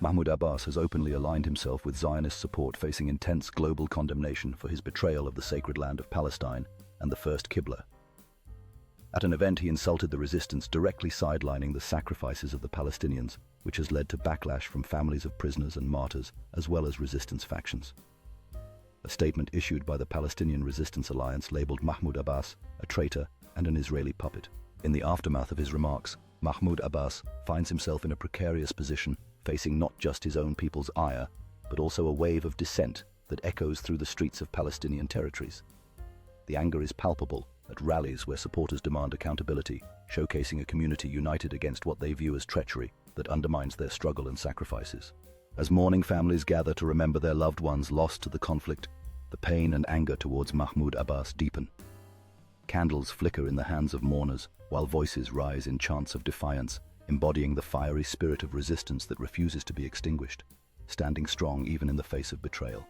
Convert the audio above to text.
Mahmoud Abbas has openly aligned himself with Zionist support, facing intense global condemnation for his betrayal of the sacred land of Palestine and the first Qibla. At an event, he insulted the resistance, directly sidelining the sacrifices of the Palestinians, which has led to backlash from families of prisoners and martyrs, as well as resistance factions. A statement issued by the Palestinian Resistance Alliance labeled Mahmoud Abbas a traitor and an Israeli puppet. In the aftermath of his remarks, Mahmoud Abbas finds himself in a precarious position, facing not just his own people's ire, but also a wave of dissent that echoes through the streets of Palestinian territories. The anger is palpable at rallies where supporters demand accountability, showcasing a community united against what they view as treachery that undermines their struggle and sacrifices. As mourning families gather to remember their loved ones lost to the conflict, the pain and anger towards Mahmoud Abbas deepen. Candles flicker in the hands of mourners, while voices rise in chants of defiance, embodying the fiery spirit of resistance that refuses to be extinguished, standing strong even in the face of betrayal.